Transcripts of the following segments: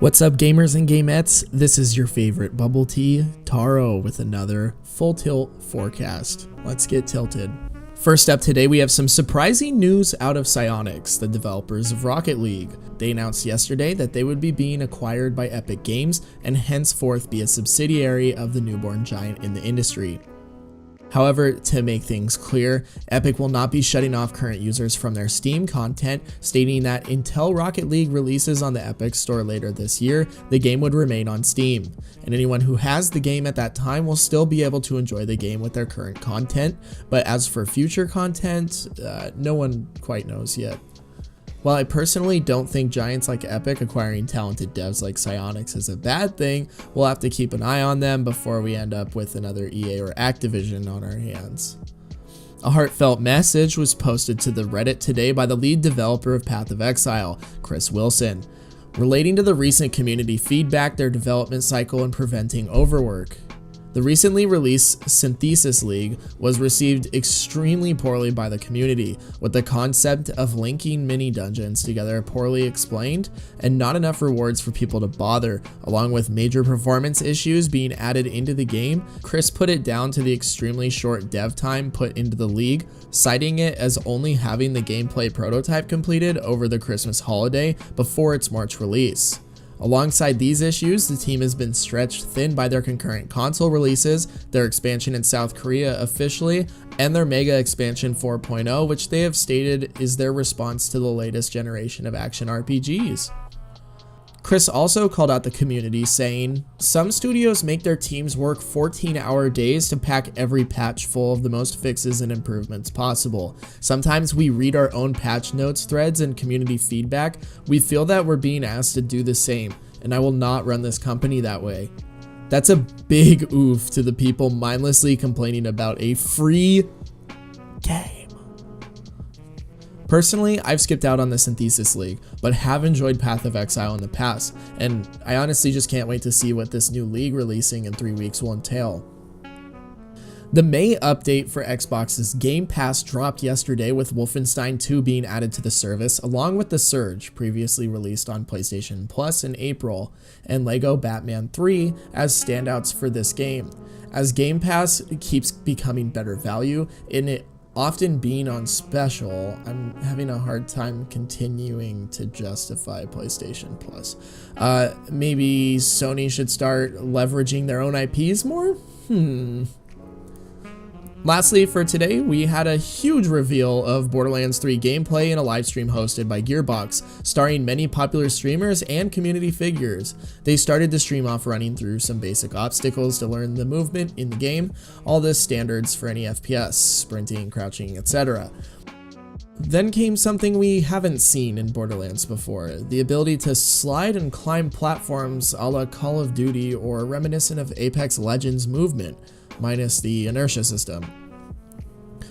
What's up, gamers and gamettes? This is your favorite bubble tea, Taro, with another full tilt forecast. Let's get tilted. First up today, we have some surprising news out of Psyonix, the developers of Rocket League. They announced yesterday that they would be being acquired by Epic Games and henceforth be a subsidiary of the newborn giant in the industry. However, to make things clear, Epic will not be shutting off current users from their Steam content, stating that until Rocket League releases on the Epic Store later this year, the game would remain on Steam, and anyone who has the game at that time will still be able to enjoy the game with their current content, but as for future content, no one quite knows yet. While I personally don't think giants like Epic acquiring talented devs like Psyonix is a bad thing, we'll have to keep an eye on them before we end up with another EA or Activision on our hands. A heartfelt message was posted to the Reddit today by the lead developer of Path of Exile, Chris Wilson, relating to the recent community feedback, their development cycle, and preventing overwork. The recently released Synthesis League was received extremely poorly by the community, with the concept of linking mini dungeons together poorly explained and not enough rewards for people to bother, along with major performance issues being added into the game. Chris put it down to the extremely short dev time put into the league, citing it as only having the gameplay prototype completed over the Christmas holiday before its March release. Alongside these issues, the team has been stretched thin by their concurrent console releases, their expansion in South Korea officially, and their Mega Expansion 4.0, which they have stated is their response to the latest generation of action RPGs. Chris also called out the community, saying, "Some studios make their teams work 14-hour days to pack every patch full of the most fixes and improvements possible. Sometimes we read our own patch notes, threads, and community feedback. We feel that we're being asked to do the same, and I will not run this company that way." That's a big oof to the people mindlessly complaining about a free game. Personally, I've skipped out on the Synthesis League, but have enjoyed Path of Exile in the past, and I honestly just can't wait to see what this new league releasing in 3 weeks will entail. The May update for Xbox's Game Pass dropped yesterday, with Wolfenstein 2 being added to the service, along with The Surge, previously released on PlayStation Plus in April, and Lego Batman 3 as standouts for this game. As Game Pass keeps becoming better value, and it often being on special, I'm having a hard time continuing to justify PlayStation Plus. Maybe Sony should start leveraging their own IPs more? Lastly, for today, we had a huge reveal of Borderlands 3 gameplay in a livestream hosted by Gearbox, starring many popular streamers and community figures. They started the stream off running through some basic obstacles to learn the movement in the game, all the standards for any FPS, sprinting, crouching, etc. Then came something we haven't seen in Borderlands before, the ability to slide and climb platforms a la Call of Duty or reminiscent of Apex Legends movement, minus the inertia system.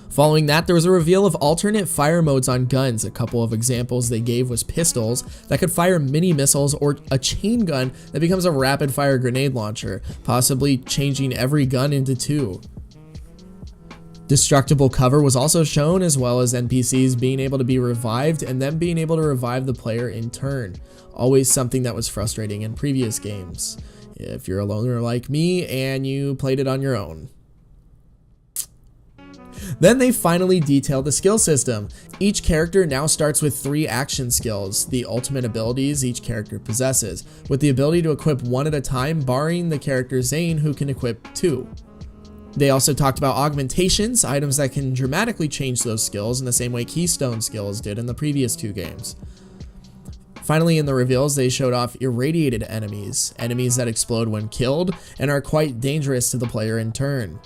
Following that, there was a reveal of alternate fire modes on guns. A couple of examples they gave was pistols that could fire mini missiles, or a chain gun that becomes a rapid fire grenade launcher, possibly changing every gun into 2. Destructible cover was also shown, as well as NPCs being able to be revived and then being able to revive the player in turn. Always something that was frustrating in previous games, if you're a loner like me and you played it on your own. Then they finally detailed the skill system. Each character now starts with 3 action skills, the ultimate abilities each character possesses, with the ability to equip 1 at a time, barring the character Zane, who can equip 2. They also talked about augmentations, items that can dramatically change those skills in the same way Keystone skills did in the previous 2 games. Finally, in the reveals, they showed off irradiated enemies that explode when killed and are quite dangerous to the player in turn.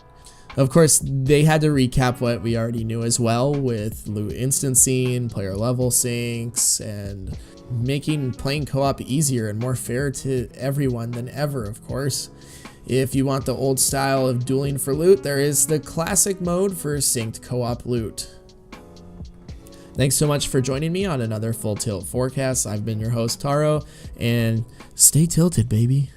Of course, they had to recap what we already knew as well, with loot instancing, player level syncs, and making playing co-op easier and more fair to everyone than ever, of course. If you want the old style of dueling for loot, there is the classic mode for synced co-op loot. Thanks so much for joining me on another Full Tilt forecast. I've been your host, Taro, and stay tilted, baby.